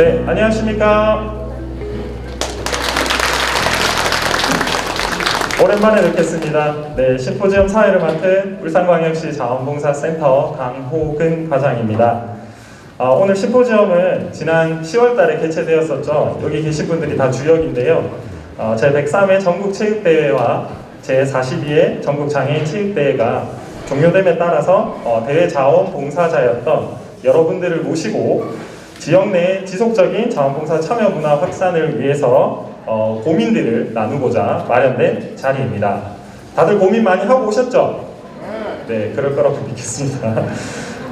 네, 안녕하십니까. 오랜만에 뵙겠습니다. 네, 심포지엄 사회를 맡은 울산광역시 자원봉사센터 강호근 과장입니다. 오늘 심포지엄은 지난 10월 달에 개최되었었죠. 여기 계신 분들이 다 주역인데요. 제103회 전국체육대회와 제42회 전국장애인 체육대회가 종료됨에 따라서 대회 자원봉사자였던 여러분들을 모시고 지역 내 지속적인 자원봉사 참여 문화 확산을 위해서 고민들을 나누고자 마련된 자리입니다. 다들 고민 많이 하고 오셨죠? 네, 그럴 거라고 믿겠습니다.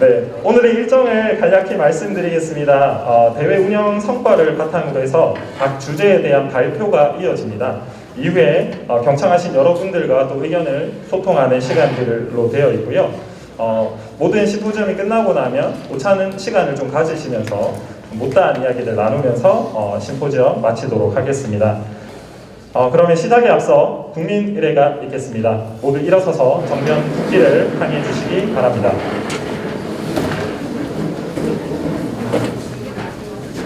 네, 오늘의 일정을 간략히 말씀드리겠습니다. 대회 운영 성과를 바탕으로 해서 각 주제에 대한 발표가 이어집니다. 이후에 경청하신 여러분들과 또 의견을 소통하는 시간들로 되어 있고요. 모든 심포지엄이 끝나고 나면 오차는 시간을 좀 가지시면서 못다한 이야기를 나누면서 심포지엄 마치도록 하겠습니다. 그러면 시작에 앞서 국민 의례가 있겠습니다. 모두 일어서서 정면 국기를 항해해 주시기 바랍니다.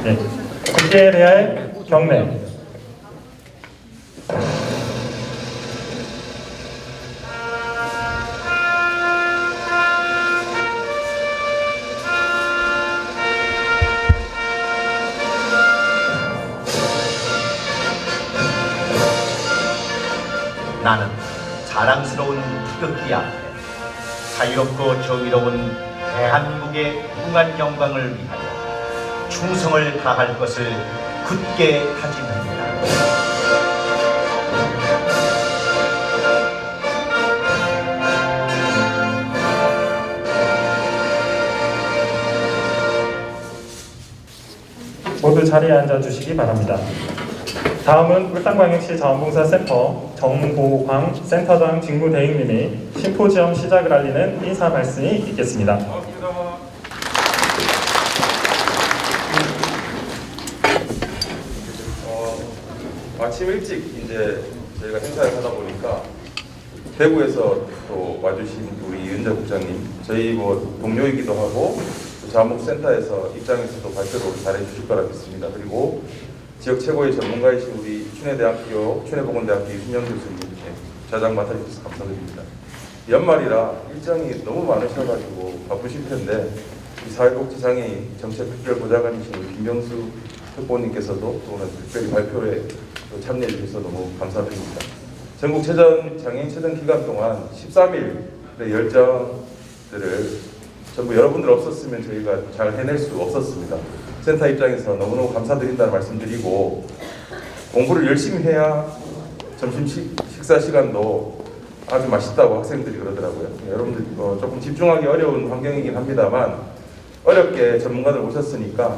네, 국기에 대한 경례. 나는 자랑스러운 태극기 앞에 자유롭고 정의로운 대한민국의 무궁한 영광을 위하여 충성을 다할 것을 굳게 다짐합니다. 모두 자리에 앉아주시기 바랍니다. 다음은 울산광역시 자원봉사센터 정보광 센터장 직무대행님이 심포지엄 시작을 알리는 인사 말씀이 있겠습니다. 아침 일찍 이제 저희가 행사를 하다 보니까 대구에서 또 와주신 우리 윤자 국장님, 저희 동료이기도 하고 자원봉사센터에서 입장에서도 발표를 잘해주실 거라 믿습니다. 그리고 지역 최고의 전문가이신 우리 춘해보건대학교 이순영 교수님 좌장 맡아주셔서 감사드립니다. 연말이라 일정이 너무 많으셔가지고 바쁘실 텐데 사회복지장애인 정책특별보좌관이신 김병수 특보님께서도 또 오늘 특별히 발표에 참여해 주셔서 너무 감사드립니다. 전국체전 장애인체전 기간 동안 13일의 열정들을 전부 여러분들 없었으면 저희가 잘 해낼 수 없었습니다. 센터 입장에서 너무너무 감사드린다는 말씀드리고, 공부를 열심히 해야 점심 식사 시간도 아주 맛있다고 학생들이 그러더라고요. 여러분들 조금 집중하기 어려운 환경이긴 합니다만 어렵게 전문가들 오셨으니까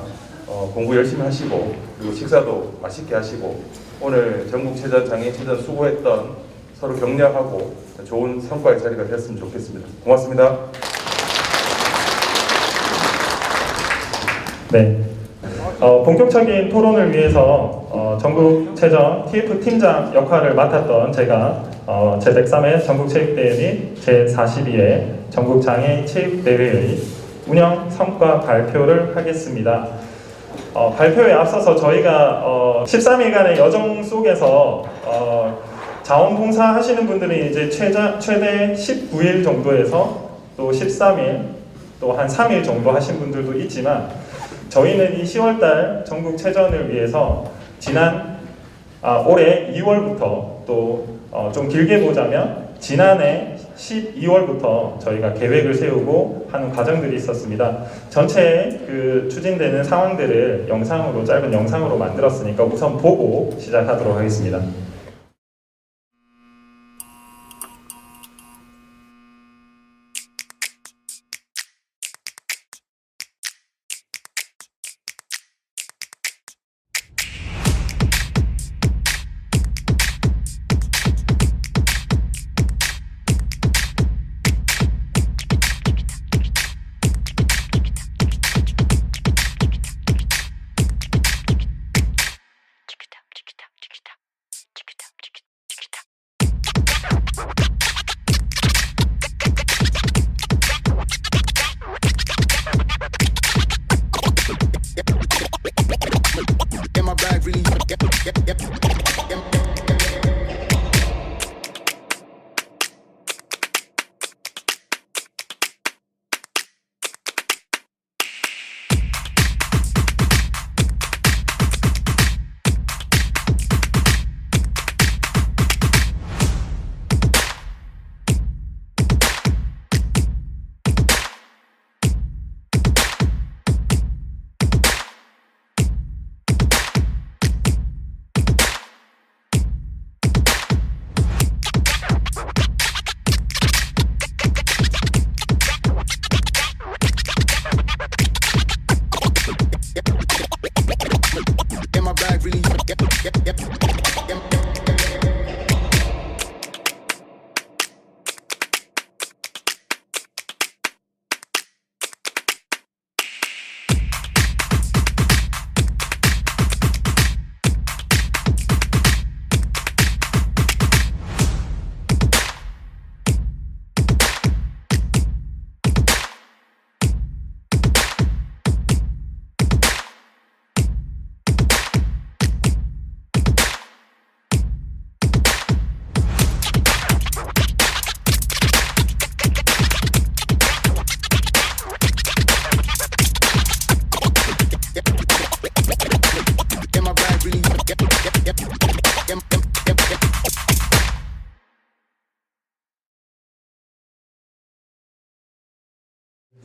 공부 열심히 하시고, 그리고 식사도 맛있게 하시고, 오늘 전국체전 장애인체전 수고했던 서로 격려하고 좋은 성과의 자리가 됐으면 좋겠습니다. 고맙습니다. 네, 본격적인 토론을 위해서 전국체전 TF팀장 역할을 맡았던 제가 제103회 전국체육대회 및 제42회 전국장애인 체육대회의 운영 성과 발표를 하겠습니다. 발표에 앞서서 저희가 13일간의 여정 속에서 자원봉사 하시는 분들이 이제 최대 19일 정도에서 또 13일 또 한 3일 정도 하신 분들도 있지만, 저희는 이 10월달 전국체전을 위해서 올해 2월부터 또 좀 길게 보자면 지난해 12월부터 저희가 계획을 세우고 하는 과정들이 있었습니다. 전체 추진되는 상황들을 짧은 영상으로 만들었으니까 우선 보고 시작하도록 하겠습니다.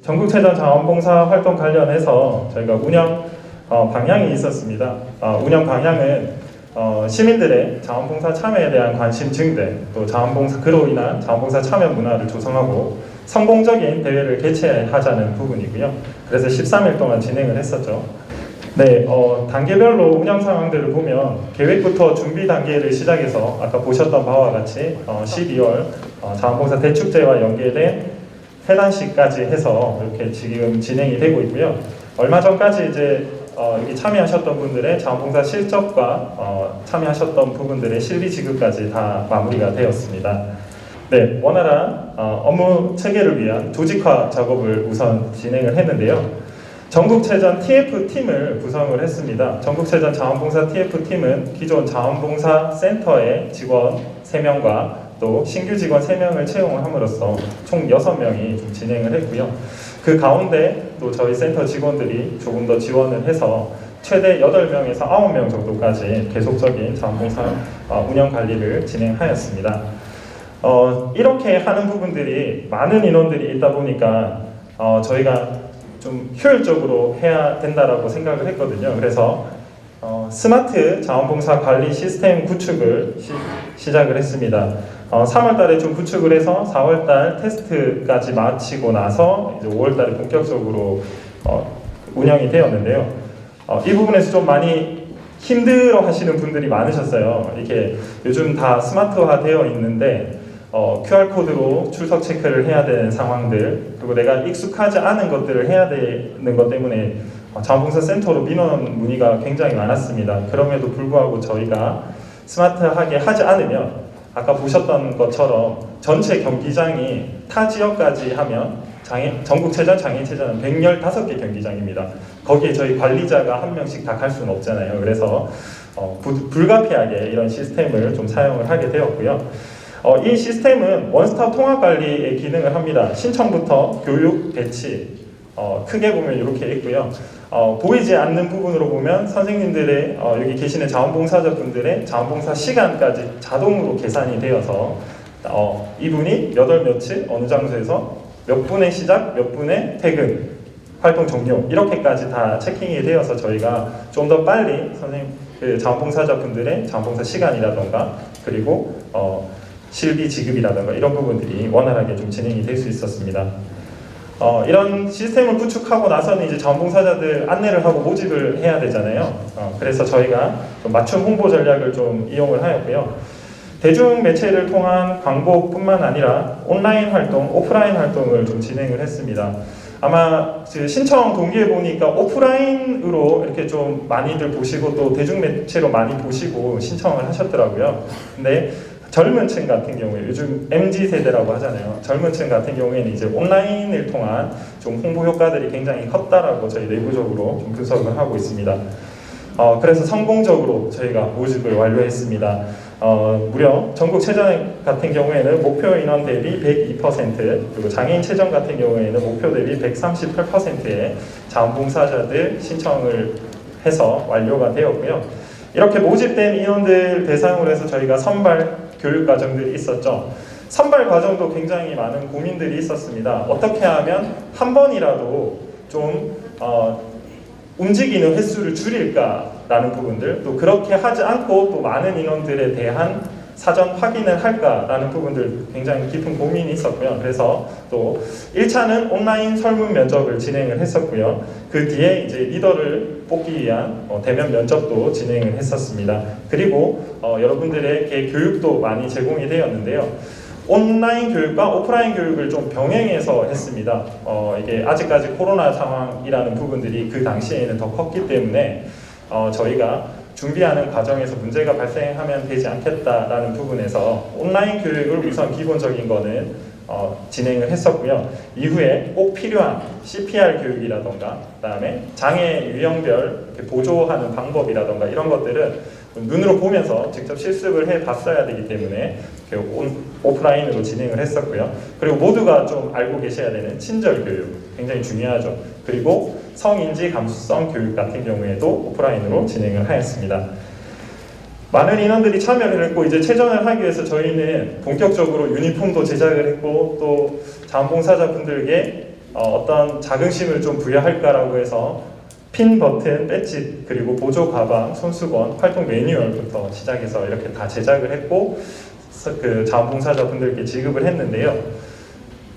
전국체전 자원봉사 활동 관련해서 저희가 운영 방향이 있었습니다. 운영 방향은 시민들의 자원봉사 참여에 대한 관심 증대, 또 자원봉사 그로 인한 자원봉사 참여 문화를 조성하고 성공적인 대회를 개최하자는 부분이고요. 그래서 13일 동안 진행을 했었죠. 네, 단계별로 운영 상황들을 보면 계획부터 준비 단계를 시작해서 아까 보셨던 바와 같이 12월 자원봉사 대축제와 연계된 회단식까지 해서 이렇게 지금 진행이 되고 있고요. 얼마 전까지 이제 여기 참여하셨던 분들의 자원봉사 실적과 참여하셨던 부분들의 실비 지급까지 다 마무리가 되었습니다. 네, 원활한 업무 체계를 위한 조직화 작업을 우선 진행을 했는데요. 전국체전 TF팀을 구성을 했습니다. 전국체전 자원봉사 TF팀은 기존 자원봉사 센터의 직원 3명과 또 신규 직원 3명을 채용을 함으로써 총 6명이 좀 진행을 했고요. 그 가운데 또 저희 센터 직원들이 조금 더 지원을 해서 최대 8명에서 9명 정도까지 계속적인 자원봉사 운영 관리를 진행하였습니다. 이렇게 하는 부분들이 많은 인원들이 있다 보니까 저희가 좀 효율적으로 해야 된다라고 생각을 했거든요. 그래서 스마트 자원봉사 관리 시스템 구축을 시작을 했습니다. 3월달에 좀 구축을 해서 4월달 테스트까지 마치고 나서 이제 5월달에 본격적으로 운영이 되었는데요. 이 부분에서 좀 많이 힘들어 하시는 분들이 많으셨어요. 이렇게 요즘 다 스마트화 되어 있는데 QR코드로 출석 체크를 해야 되는 상황들, 그리고 내가 익숙하지 않은 것들을 해야 되는 것 때문에 자원봉사 센터로 민원 문의가 굉장히 많았습니다. 그럼에도 불구하고 저희가 스마트하게 하지 않으면 아까 보셨던 것처럼 전체 경기장이 타 지역까지 하면 전국체전, 장애체전은 115개 경기장입니다. 거기에 저희 관리자가 한 명씩 다 갈 수는 없잖아요. 그래서 불가피하게 이런 시스템을 좀 사용을 하게 되었고요. 이 시스템은 원스톱 통합 관리의 기능을 합니다. 신청부터 교육, 배치, 크게 보면 이렇게 있고요. 보이지 않는 부분으로 보면 선생님들의 여기 계시는 자원봉사자분들의 자원봉사 시간까지 자동으로 계산이 되어서 이분이 몇 월 며칠 어느 장소에서 몇 분에 시작, 몇 분에 퇴근, 활동 종료 이렇게까지 다 체킹이 되어서 저희가 좀 더 빨리 자원봉사자분들의 자원봉사 시간이라던가 그리고 실비 지급이라든가 이런 부분들이 원활하게 좀 진행이 될 수 있었습니다. 이런 시스템을 구축하고 나서는 이제 자원봉사자들 안내를 하고 모집을 해야 되잖아요. 그래서 저희가 좀 맞춤 홍보 전략을 좀 이용을 하였고요. 대중 매체를 통한 광고뿐만 아니라 온라인 활동, 오프라인 활동을 좀 진행을 했습니다. 아마 신청 동기에 보니까 오프라인으로 이렇게 좀 많이들 보시고 또 대중 매체로 많이 보시고 신청을 하셨더라고요. 근데 젊은 층 같은 경우에 요즘 MZ세대라고 하잖아요. 젊은 층 같은 경우에는 이제 온라인을 통한 좀 홍보 효과들이 굉장히 컸다라고 저희 내부적으로 좀 분석을 하고 있습니다. 그래서 성공적으로 저희가 모집을 완료했습니다. 무려 전국체전 같은 경우에는 목표 인원 대비 102%, 그리고 장애인체전 같은 경우에는 목표 대비 138%의 자원봉사자들 신청을 해서 완료가 되었고요. 이렇게 모집된 인원들 대상으로 해서 저희가 선발 교육 과정들이 있었죠. 선발 과정도 굉장히 많은 고민들이 있었습니다. 어떻게 하면 한 번이라도 좀 움직이는 횟수를 줄일까라는 부분들, 또 그렇게 하지 않고 또 많은 인원들에 대한 사전 확인을 할까라는 부분들 굉장히 깊은 고민이 있었고요. 그래서 또 1차는 온라인 설문 면접을 진행을 했었고요. 그 뒤에 이제 리더를 뽑기 위한 대면 면접도 진행을 했었습니다. 그리고 여러분들에게 교육도 많이 제공이 되었는데요. 온라인 교육과 오프라인 교육을 좀 병행해서 했습니다. 이게 아직까지 코로나 상황이라는 부분들이 그 당시에는 더 컸기 때문에 저희가 준비하는 과정에서 문제가 발생하면 되지 않겠다라는 부분에서 온라인 교육을 우선 기본적인 거는 진행을 했었고요. 이후에 꼭 필요한 CPR 교육이라던가 그다음에 장애 유형별 이렇게 보조하는 방법이라던가 이런 것들은 눈으로 보면서 직접 실습을 해 봤어야 되기 때문에 오프라인으로 진행을 했었고요. 그리고 모두가 좀 알고 계셔야 되는 친절 교육 굉장히 중요하죠. 그리고 성인지 감수성 교육 같은 경우에도 오프라인으로 진행을 하였습니다. 많은 인원들이 참여를 했고 이제 체전을 하기 위해서 저희는 본격적으로 유니폼도 제작을 했고 또 자원봉사자분들에게 어떤 자긍심을 좀 부여할까라고 해서 핀 버튼, 배지, 그리고 보조 가방, 손수건, 활동 매뉴얼부터 시작해서 이렇게 다 제작을 했고 그 자원봉사자분들께 지급을 했는데요.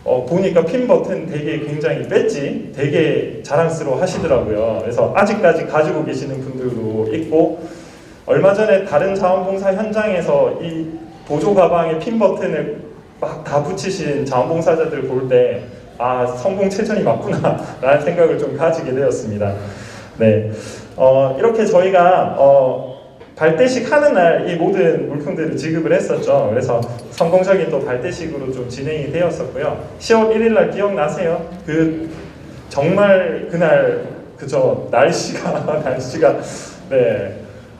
보니까 핀 버튼 되게 굉장히 배지 되게 자랑스러워 하시더라고요. 그래서 아직까지 가지고 계시는 분들도 있고, 얼마 전에 다른 자원봉사 현장에서 이 보조 가방에 핀 버튼을 막 다 붙이신 자원봉사자들 볼 때 아, 성공 최전이 맞구나 라는 생각을 좀 가지게 되었습니다. 네, 이렇게 저희가 발대식 하는 날 이 모든 물품들을 지급을 했었죠. 그래서 성공적인 또 발대식으로 좀 진행이 되었었고요. 10월 1일 날 기억나세요? 정말 그날 그저 날씨가 네,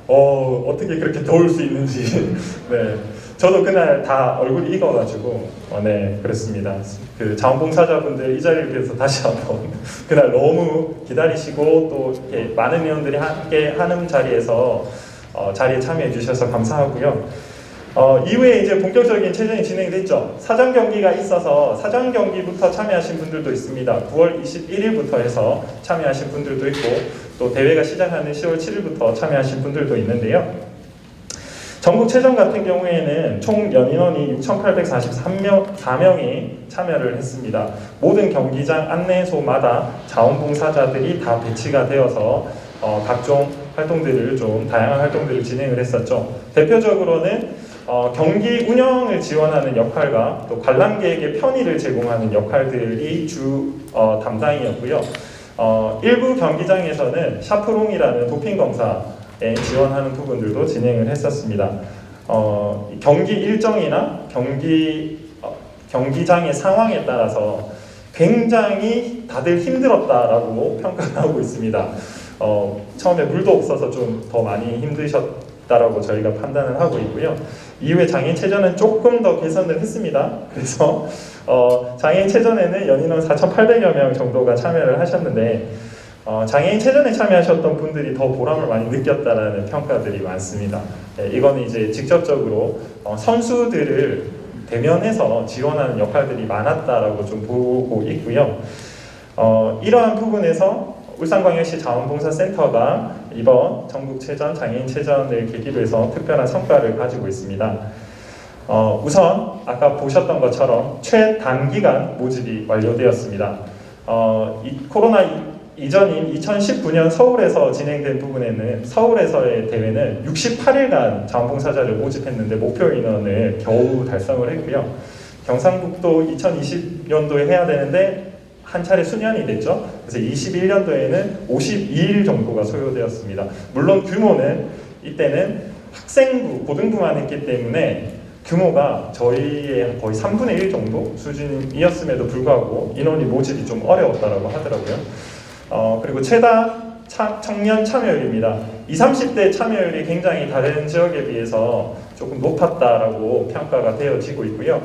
어떻게 그렇게 더울 수 있는지 네, 저도 그날 다 얼굴이 익어가지고 네, 그렇습니다. 그 자원봉사자분들 이 자리를 위해서 다시 한번 그날 너무 기다리시고 또 이렇게 많은 의원들이 함께 하는 자리에서 자리에 참여해 주셔서 감사하고요. 이후에 이제 본격적인 체전이 진행됐죠. 사전 경기가 있어서 사전 경기부터 참여하신 분들도 있습니다. 9월 21일부터 해서 참여하신 분들도 있고 또 대회가 시작하는 10월 7일부터 참여하신 분들도 있는데요. 전국체전 같은 경우에는 총 연인원이 6,843명이 참여를 했습니다. 모든 경기장 안내소마다 자원봉사자들이 다 배치가 되어서 각종 활동들을 좀 다양한 활동들을 진행을 했었죠. 대표적으로는 경기 운영을 지원하는 역할과 또 관람객의 편의를 제공하는 역할들이 주 담당이었고요. 일부 경기장에서는 샤프롱이라는 도핑 검사에 지원하는 부분들도 진행을 했었습니다. 경기 일정이나 경기장의 상황에 따라서 굉장히 다들 힘들었다라고 평가를 하고 있습니다. 처음에 물도 없어서 좀 더 많이 힘드셨다라고 저희가 판단을 하고 있고요. 이후에 장애인체전은 조금 더 개선을 했습니다. 그래서 장애인체전에는 연인원 4,800여 명 정도가 참여를 하셨는데 장애인체전에 참여하셨던 분들이 더 보람을 많이 느꼈다라는 평가들이 많습니다. 네, 이거는 이제 직접적으로 선수들을 대면해서 지원하는 역할들이 많았다라고 좀 보고 있고요. 이러한 부분에서 울산광역시 자원봉사센터가 이번 전국체전, 장애인체전을 계기로 해서 특별한 성과를 가지고 있습니다. 우선 아까 보셨던 것처럼 최단기간 모집이 완료되었습니다. 코로나 이전인 2019년 서울에서 진행된 부분에는 서울에서의 대회는 68일간 자원봉사자를 모집했는데 목표 인원을 겨우 달성을 했고요. 경상북도 2020년도에 해야 되는데 한 차례 수년이 됐죠. 그래서 21년도에는 52일 정도가 소요되었습니다. 물론 규모는 이때는 학생부, 고등부만 했기 때문에 규모가 저희의 거의 3분의 1 정도 수준이었음에도 불구하고 인원이 모집이 좀 어려웠다고 하더라고요. 그리고 최다 청년 참여율입니다. 20, 30대 참여율이 굉장히 다른 지역에 비해서 조금 높았다라고 평가가 되어지고 있고요.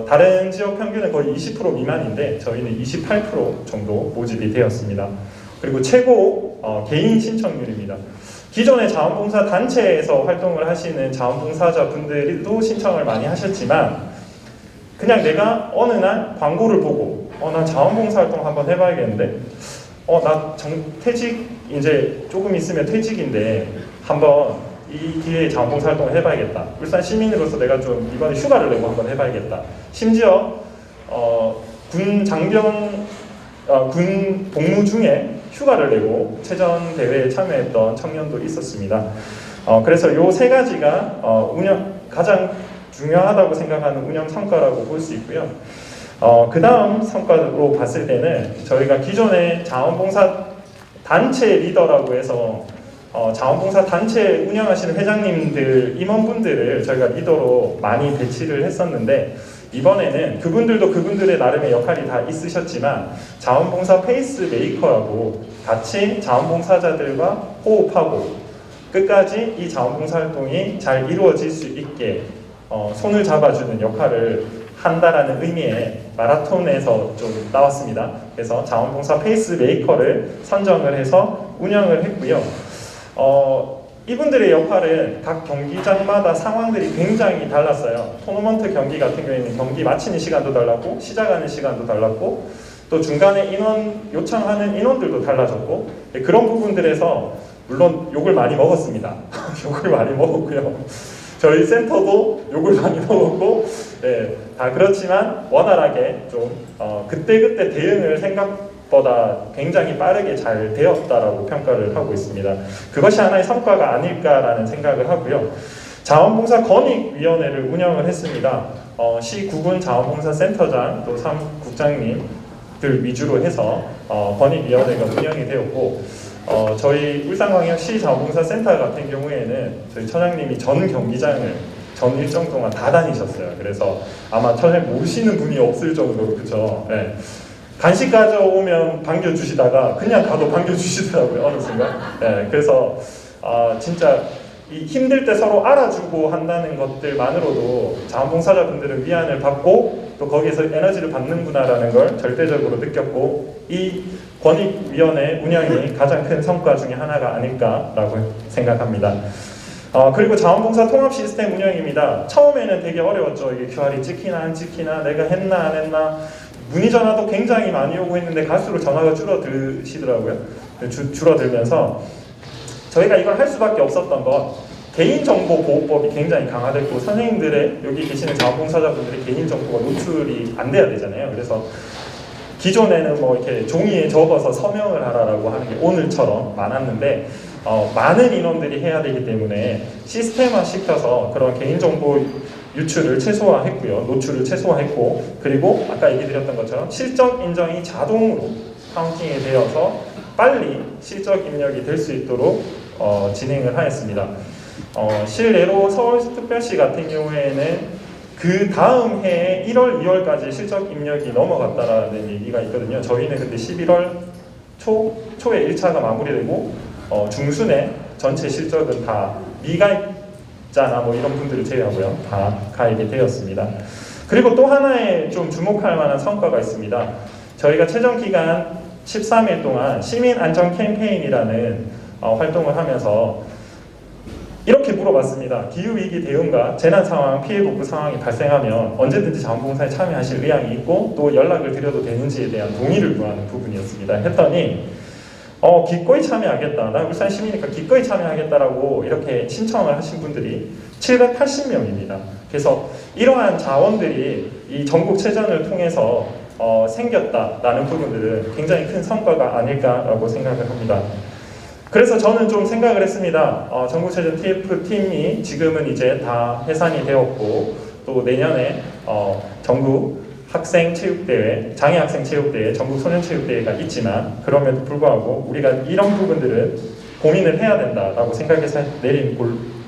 다른 지역 평균은 거의 20% 미만인데 저희는 28% 정도 모집이 되었습니다. 그리고 최고 개인 신청률입니다. 기존의 자원봉사 단체에서 활동을 하시는 자원봉사자 분들도 신청을 많이 하셨지만 그냥 내가 어느 날 광고를 보고 난 자원봉사 활동 한번 해봐야겠는데 나 퇴직 이제 조금 있으면 퇴직인데 한번 이 기회에 자원봉사 활동을 해봐야겠다. 울산 시민으로서 내가 좀 이번에 휴가를 내고 한번 해봐야겠다. 심지어 군 복무 중에 휴가를 내고 체전 대회에 참여했던 청년도 있었습니다. 그래서 이 세 가지가 가장 중요하다고 생각하는 운영 성과라고 볼 수 있고요. 그 다음 성과로 봤을 때는 저희가 기존에 자원봉사 단체 리더라고 해서 자원봉사 단체 운영하시는 회장님들, 임원분들을 저희가 리더로 많이 배치를 했었는데 이번에는 그분들도 그분들의 나름의 역할이 다 있으셨지만 자원봉사 페이스 메이커라고 같이 자원봉사자들과 호흡하고 끝까지 이 자원봉사 활동이 잘 이루어질 수 있게 손을 잡아주는 역할을 한다라는 의미의 마라톤에서 좀 나왔습니다. 그래서 자원봉사 페이스 메이커를 선정을 해서 운영을 했고요. 이분들의 역할은 각 경기장마다 상황들이 굉장히 달랐어요. 토너먼트 경기 같은 경우에는 경기 마치는 시간도 달랐고 시작하는 시간도 달랐고 또 또 중간에 인원 요청하는 인원들도 달라졌고 네, 그런 부분들에서 물론 욕을 많이 먹었습니다. 욕을 많이 먹었고요. 저희 센터도 욕을 많이 먹었고 네, 다 그렇지만 원활하게 좀 그때그때 대응을 생각보다 굉장히 빠르게 잘 되었다라고 평가를 하고 있습니다. 그것이 하나의 성과가 아닐까라는 생각을 하고요. 자원봉사 건익위원회를 운영을 했습니다. 시 구군 자원봉사센터장 또 3국장님들 위주로 해서 건익위원회가 운영이 되었고 저희 울산광역시 자원봉사센터 같은 경우에는 저희 처장님이 전 경기장을 전 일정 동안 다 다니셨어요. 그래서 아마 처장님 모르시는 분이 없을 정도로 그죠. 네. 간식 가져오면 반겨주시다가 그냥 가도 반겨주시더라고요 어느 순간. 네. 그래서 진짜 이 힘들 때 서로 알아주고 한다는 것들만으로도 자원봉사자분들은 위안을 받고 또 거기에서 에너지를 받는구나라는 걸 절대적으로 느꼈고 이 권익위원회 운영이 가장 큰 성과 중에 하나가 아닐까라고 생각합니다. 그리고 자원봉사 통합 시스템 운영입니다. 처음에는 되게 어려웠죠. 이게 QR이 찍히나 안 찍히나 내가 했나 안 했나 문의 전화도 굉장히 많이 오고 있는데 갈수록 전화가 줄어들시더라고요. 줄어들면서 저희가 이걸 할 수밖에 없었던 건 개인정보보호법이 굉장히 강화됐고 선생님들의 여기 계시는 자원봉사자분들의 개인정보가 노출이 안 돼야 되잖아요. 그래서 기존에는 뭐 이렇게 종이에 적어서 서명을 하라라고 하는 게 오늘처럼 많았는데 많은 인원들이 해야 되기 때문에 시스템화 시켜서 그런 개인정보 유출을 최소화했고요. 노출을 최소화했고 그리고 아까 얘기 드렸던 것처럼 실적 인정이 자동으로 카운팅이 되어서 빨리 실적 입력이 될 수 있도록 진행을 하였습니다. 실례로 서울특별시 같은 경우에는 그 다음 해에 1월, 2월까지 실적 입력이 넘어갔다라는 얘기가 있거든요. 저희는 근데 11월 초에 1차가 마무리되고 중순에 전체 실적은 다 미가입자나 뭐 이런 분들을 제외하고요. 다 가입이 되었습니다. 그리고 또 하나의 좀 주목할 만한 성과가 있습니다. 저희가 최종 기간 13일 동안 시민 안전 캠페인이라는 활동을 하면서 이렇게 물어봤습니다. 기후위기 대응과 재난 상황, 피해 복구 상황이 발생하면 언제든지 자원봉사에 참여하실 의향이 있고 또 연락을 드려도 되는지에 대한 동의를 구하는 부분이었습니다. 했더니 기꺼이 참여하겠다. 나 울산 시민이니까 기꺼이 참여하겠다라고 이렇게 신청을 하신 분들이 780명입니다. 그래서 이러한 자원들이 이 전국체전을 통해서 생겼다라는 부분들은 굉장히 큰 성과가 아닐까라고 생각을 합니다. 그래서 저는 좀 생각을 했습니다. 전국체전 TF팀이 지금은 이제 다 해산이 되었고 또 내년에 전국 학생체육대회, 장애학생체육대회, 전국 소년체육대회가 있지만 그럼에도 불구하고 우리가 이런 부분들은 고민을 해야 된다라고 생각해서 내린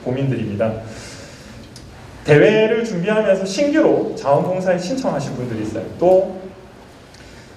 고민들입니다. 대회를 준비하면서 신규로 자원봉사에 신청하신 분들이 있어요. 또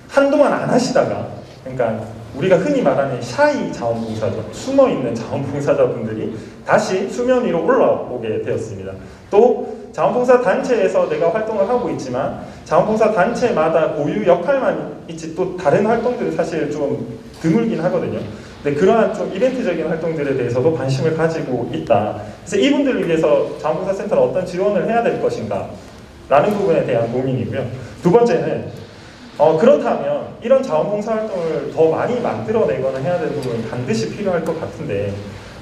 한동안 안 하시다가 그러니까 우리가 흔히 말하는 샤이 자원봉사자, 숨어있는 자원봉사자분들이 다시 수면 위로 올라오게 되었습니다. 또 자원봉사 단체에서 내가 활동을 하고 있지만 자원봉사 단체마다 고유 역할만 있지 또 다른 활동들은 사실 좀 드물긴 하거든요. 근데 그러한 좀 이벤트적인 활동들에 대해서도 관심을 가지고 있다. 그래서 이분들을 위해서 자원봉사센터는 어떤 지원을 해야 될 것인가 라는 부분에 대한 고민이고요. 두 번째는 그렇다면 이런 자원봉사 활동을 더 많이 만들어내거나 해야 되는 부분은 반드시 필요할 것 같은데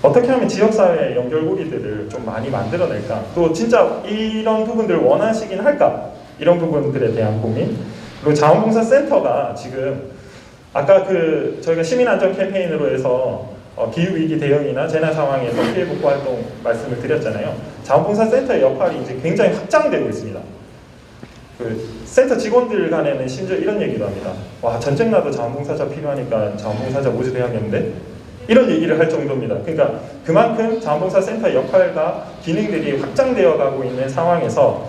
어떻게 하면 지역사회의 연결고리들을 좀 많이 만들어낼까? 또 진짜 이런 부분들을 원하시긴 할까? 이런 부분들에 대한 고민. 그리고 자원봉사센터가 지금 아까 저희가 시민안전 캠페인으로 해서 기후위기 대응이나 재난 상황에서 피해 복구 활동 말씀을 드렸잖아요. 자원봉사센터의 역할이 이제 굉장히 확장되고 있습니다. 센터 직원들 간에는 심지어 이런 얘기도 합니다. 와, 전쟁 나도 자원봉사자 필요하니까 자원봉사자 모집해야겠는데? 이런 얘기를 할 정도입니다. 그러니까 그만큼 자원봉사센터의 역할과 기능들이 확장되어 가고 있는 상황에서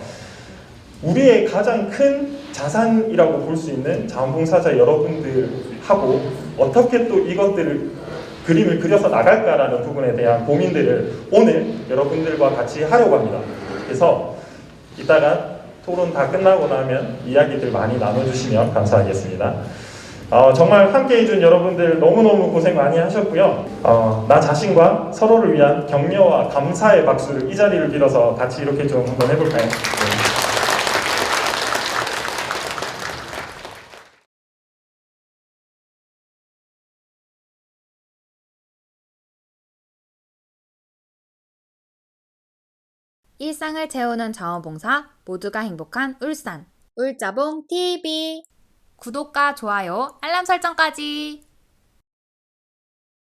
우리의 가장 큰 자산이라고 볼 수 있는 자원봉사자 여러분들하고 어떻게 또 이것들을 그림을 그려서 나갈까라는 부분에 대한 고민들을 오늘 여러분들과 같이 하려고 합니다. 그래서 이따가 토론 다 끝나고 나면 이야기들 많이 나눠주시면 감사하겠습니다. 정말 함께 해준 여러분들 너무너무 고생 많이 하셨고요. 나 자신과 서로를 위한 격려와 감사의 박수를 이 자리를 빌어서 같이 이렇게 좀 한번 해볼까요? 네. 일상을 채우는 자원봉사, 모두가 행복한 울산. 울자봉 TV. 구독과 좋아요, 알람 설정까지.